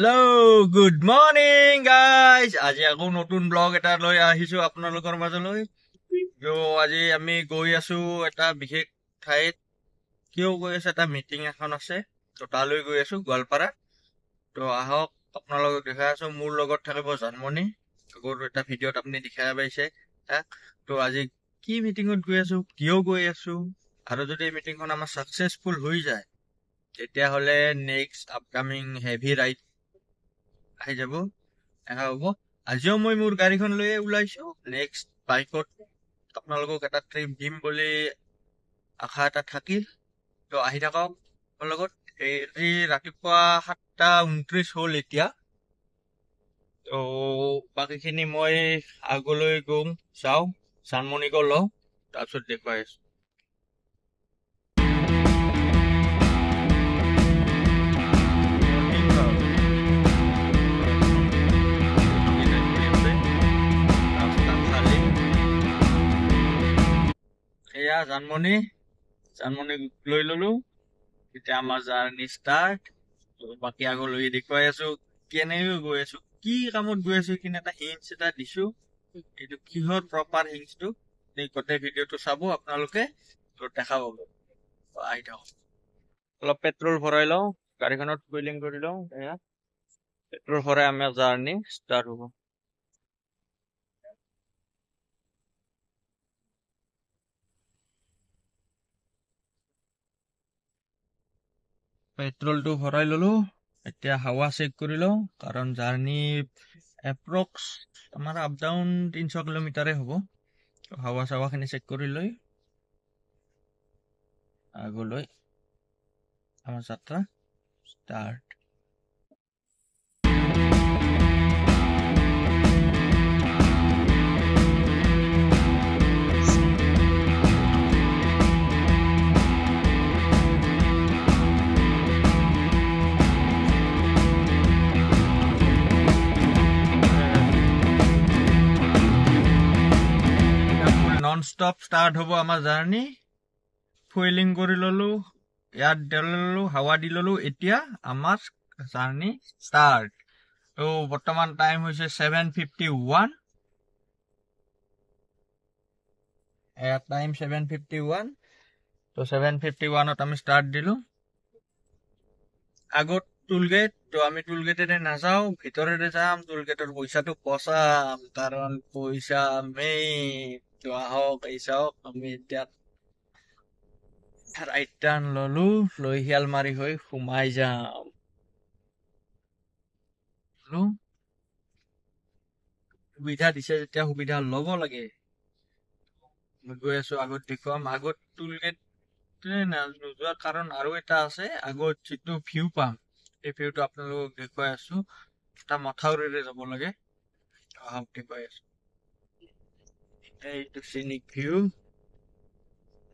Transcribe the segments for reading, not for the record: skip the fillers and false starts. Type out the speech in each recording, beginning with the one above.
Hello, good morning guys. আজি আকৌ নতুন ব্লগ এটা লৈ আহিছো আপোনালোকৰ মাজলৈ। আজি আমি গৈ আছো এটা বিশেষ ঠাইত। কিয় গৈ আছো, এটা মিটিং এখন আছে। তো তালৈ গৈ আছো গোৱালপাৰা। তো আহক আপোনালোকক দেখাই আছো। মোৰ লগত থাকিব জানমণি। আগৰ এটা ভিডিঅ'ত আপুনি দেখাই পাইছে। তো আজি কি মিটিঙত গৈ আছো, কিয় গৈ আছো, আৰু যদি এই মিটিংখন আমাৰ সাকসেসফুল হৈ যায় তেতিয়াহ'লে নেক্সট আপকামিং হেভি ৰাইড আহি যাব, দেখা হ'ব। আজিও মই মোৰ গাড়ীখন লৈ ওলাইছো। নেক্সট বাইকত আপোনালোকক এটা ট্ৰিপ দিম বুলি আশা এটা থাকিল। তো আহি থাকক মোৰ লগত। এই ৰাতিপুৱা 7:29 হ'ল এতিয়া। তো বাকীখিনি মই আগলৈ যাওঁ, জানমণিকো লওঁ, তাৰপিছত দেখুৱাই আছো। এয়া জানমণি লৈ ললো। এতিয়া আমাৰ জাৰ্ণি ষ্টাৰ্ট। বাকী আগলৈ দেখুৱাই আছো কেনেকৈ গৈ আছো, কি কামত গৈ আছো। সেইখিনি এটা হিন্টছ এটা দিছো। এইটো কিহৰ প্ৰপাৰ হিন্টছটো এই গোটেই ভিডিঅ'টো চাব আপোনালোকে, তো দেখা পাব। আহি থাকক। অলপ পেট্ৰল ভৰাই লওঁ, গাড়ীখনত ফুয়েলিং কৰি লওঁ। এয়া পেট্ৰল ভৰাই আমাৰ জাৰ্ণি ষ্টাৰ্ট হ'ব। পেট্ৰলটো ভৰাই ললো। এতিয়া হাৱা চেক কৰি লওঁ, কাৰণ জাৰ্ণি এপ্ৰক্স আমাৰ আপ ডাউন 300 কিলোমিটাৰে হ'ব। হাৱা চাৱাখিনি চেক কৰি লৈ আগলৈ আমাৰ যাত্ৰা ষ্টাৰ্ট। নন ষ্টপ ষ্টাৰ্ট হ'ব আমাৰ জাৰ্ণি। ফুয়েলিং কৰি ললো, ইয়াত দি ললো, হাৱা দি ললো। এতিয়া আমাৰ জাৰ্ণি ষ্টাৰ্ট। তো বৰ্তমান টাইম হৈছে 7:51। টাইম 7:51। তো 7:51ত আমি ষ্টাৰ্ট দিলো। আগত টুলগেট, তো আমি টুলগেটেৰে নাযাওঁ, ভিতৰেৰে যাম। টুলগেটৰ পইচাটো বচাম, কাৰণ পইচা মেইন। তো আহক, এই চাওক, আমি এতিয়া ৰাইট টাৰ্ণ ললো, লৈ শিয়ালমাৰী হৈ সোমাই যাম। সুবিধা দিছে যেতিয়া সুবিধা ল'ব লাগে। মই গৈ আছো, আগত দেখুৱাম। আগত টুলগেট নোযোৱাৰ কাৰণ আৰু এটা আছে। আগত যিটো ভিউ পাম, এই ভিউটো আপোনালোকক দেখুৱাই আছো। এটা মথাউৰিৰে যাব লাগে, দেখুৱাই আছো। এইটো চিনিক ভিউ,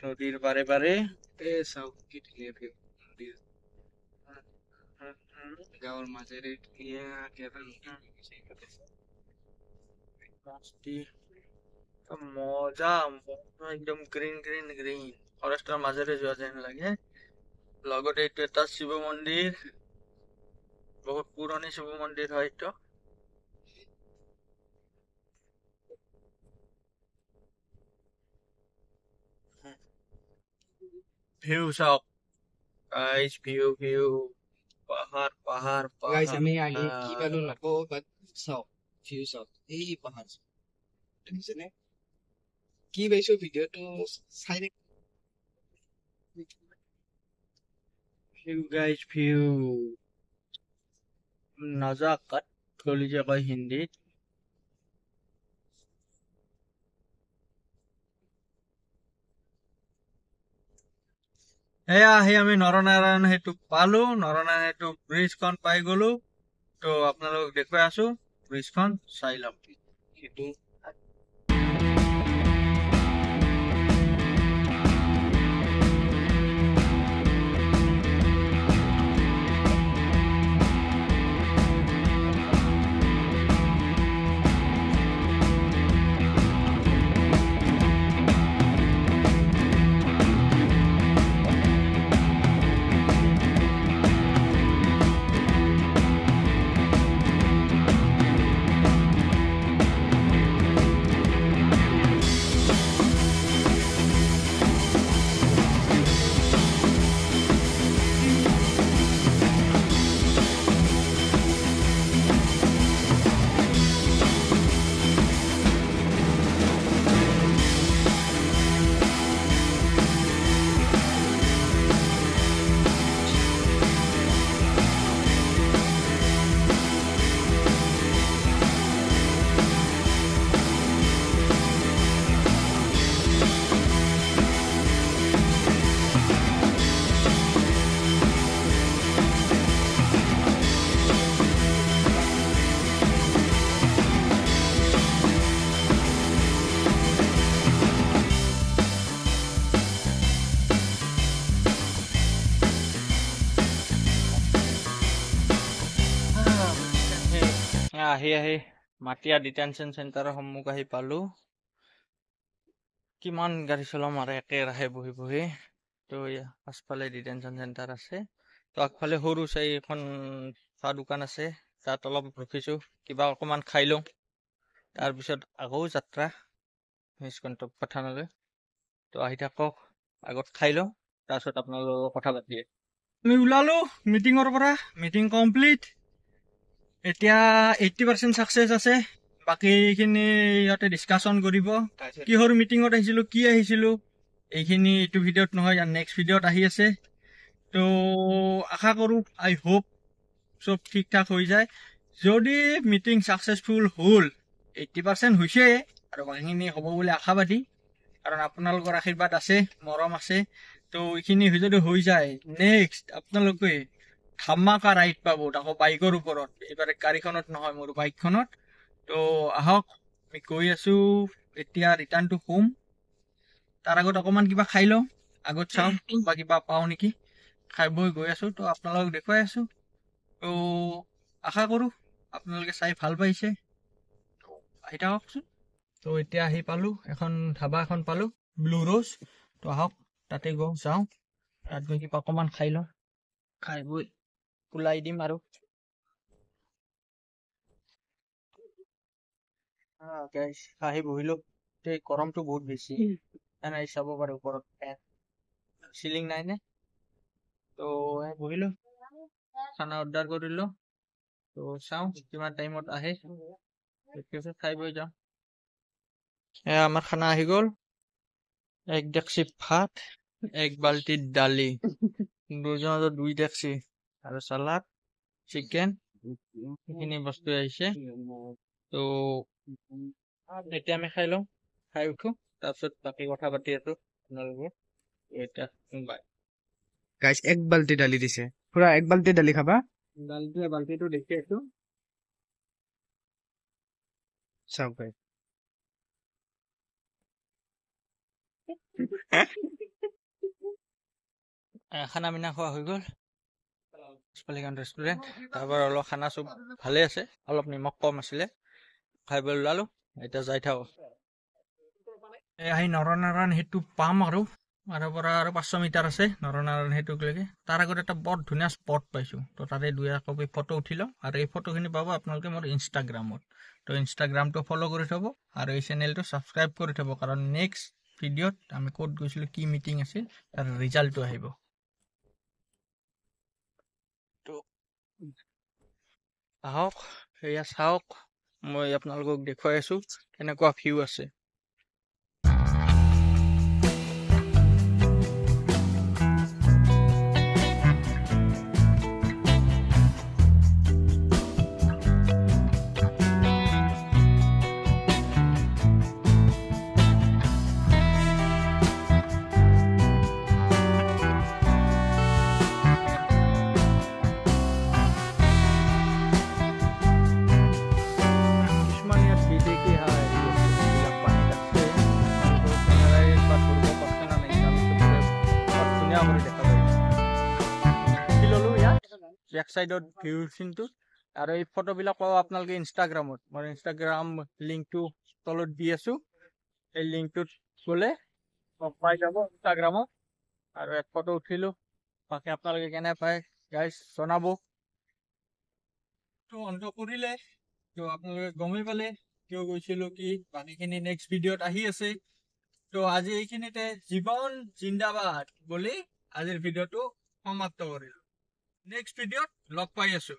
নদীৰ পাৰে পাৰে। চাওক কি ধুনীয়া ভিউ, গাঁৱৰ মাজেৰে মজা, একদম গ্ৰীণ গ্ৰীণ গ্ৰীণ ফৰেষ্টৰ মাজেৰে যোৱা যেন লাগে। লগতে এইটো এটা শিৱ মন্দিৰ, বহুত পুৰণি শিৱ মন্দিৰ হয় এইটো। ভিউ চাওক গাইস, ভিউ পাহাড় পাহাড় পাহাড়। গাইস আমি আহি কি পালো নকো, বাট চাওক ভিউ চাওক, এই পাহাৰ দেখিছেনে? কি পাইছো ভিডিঅ'টো চাই ভিউ গাইস, ভিউ নজাকত বুলি যে কয় হিন্দীত। এয়া আহি আমি নৰনাৰায়ণ সেতু পালো। নৰনাৰায়ণ সেতু ব্ৰিজখন পাই গলো। তো আপোনালোকক দেখুৱাই আছো, ব্ৰিজখন চাই লওক। সেইটো আহি মাটিয়া ডিটেনশ্যন চেণ্টাৰৰ সন্মুখ আহি পালো কিমান গাড়ী চলাম আৰু একেৰাহে বহি তো পাছফালে ডিটেনশ্যন চেণ্টাৰ আছে তো আগফালে সৰু চাই এখন চাহ দোকান আছে তাত অলপ ৰখিছো কিবা অকমান খাই লওঁ তাৰপিছত আকৌ যাত্ৰা পঠানলৈ তো আহি থাকক আগত খাই লওঁ তাৰপিছত আপোনালোকৰ লগত কথা পাতি আমি ওলালো মিটিঙৰ পৰা মিটিং কমপ্লিট এতিয়া 80% সাকসেস আছে বাকিখিনি ইয়াতে ডিসকাশন কৰিব কিহৰ মিটিঙত আহিছিলো কি আহিছিলো এইখিনি এইটো ভিডিঅ'ত নহয় আৰু নেক্সট ভিডিঅ'ত আহি আছে তো আশা কৰো আই হোপ সব ঠিক ঠাক হৈ যায় যদি মিটিং সাকসেসফুল হল 80% হৈছে আৰু বাকিখিনি হ'ব বুলি আশাবাদী কাৰণ আপোনালোকৰ আশীৰ্বাদ আছে মৰম আছে তো এইখিনি যদি হৈ যায় নেক্সট আপোনালোকে ধামাকা ৰাইড পাব তাকো বাইকৰ ওপৰত এবাৰে গাড়ীখনত নহয় মোৰ বাইকখনত তো আহক আমি গৈ আছো এতিয়া ৰিটাৰ্ণ টু হোম তাৰ আগত অকমান কিবা খাই লওঁ আগত চাওঁ বা কিবা পাওঁ নেকি খাই বৈ গৈ আছো তো আপোনালোকক দেখুৱাই আছো তো আশা কৰো আপোনালোকে চাই ভাল পাইছে আহি থাককচোন তো এতিয়া আহি পালো এখন ধাবা এখন পালো ব্লু ৰ'জ তো আহক তাতে যাওঁ তাত গৈ কিবা অকমান খাই লওঁ খাই বৈ ওলাই দিম আৰু আহি বহিলো গৰমটো বহুত বেছি এনাই চাব পাৰে ওপৰত ফেন চিলিং নাই নে তো বহিলো খানা অৰ্ডাৰ কৰিলো তো চাওঁ কিমান টাইমত আহে খাই বৈ যাওঁ আমাৰ খানা আহি গ'ল এক ডেকচি ভাত এক বাল্টি দালি দুজনৰ 2 ডেকচি আৰু সালাড চিকেন এইখিনি বস্তু আহিছে তো এতিয়া আমি খাই লওঁ খাই উঠো তাৰপিছত বাকী কথা পাতি আছো আপোনালোকৰ এতিয়া বাই গাইস এক বালতি ডালি দিছে পুরা এক বালতি ডালি খাবা বাল্টিটো দেখি আছো সব গাইস খানা মিনা খোৱা হৈ গ'ল ৰেষ্টুৰেণ্ট তাৰপৰা অলপ খানা চব ভালে আছে অলপ নিমখ কম আছিলে খাই বৈ ওলালো এতিয়া যাই থাকো আহি নৰনাৰায়ণ সেইটো পাম আৰু পৰা আৰু 500 মিটাৰ আছে নৰনাৰায়ণ সেইটোলৈকে তাৰ আগত এটা বৰ ধুনীয়া স্পট পাইছো তো তাতে 2 কপি ফটো উঠি লওঁ আৰু এই ফটোখিনি পাব আপোনালোকে মোৰ ইনষ্টাগ্ৰামত তো ইনষ্টাগ্ৰামটো ফলো কৰি থব আৰু এই চেনেলটো ছাবস্ক্ৰাইব কৰি থব কাৰণ নেক্সট ভিডিঅ'ত আমি ক'ত গৈছিলো কি মিটিং আছিল তাৰ ৰিজাল্টটো আহিব তো আহক এয়া চাওক মই আপোনালোকক দেখুৱাই আছো কেনেকুৱা ভিউ আছে বেক সাইডত ভিউ চিনটো আৰু এই ফটোবিলাক পাব আপোনালোকে ইনষ্টাগ্ৰামত মই ইনষ্টাগ্ৰাম লিংকটো তলত দি আছো এই লিংকটোত গ'লে পাই যাব ইনষ্টাগ্ৰামত আৰু এক ফটো উঠিলো বাকি আপোনালোকে কেনে পায় গাইজ জনাব তো অন্ত কৰিলে তো আপোনালোকে গমেই পালে কিয় গৈছিলো কি বাকীখিনি নেক্সট ভিডিঅ'ত আহি আছে তো আজি এইখিনিতে জীৱন জিন্দাবাদ বুলি আজিৰ ভিডিঅ'টো সমাপ্ত কৰিলো নেক্সট ভিডিঅ'ত লগ পাই আছো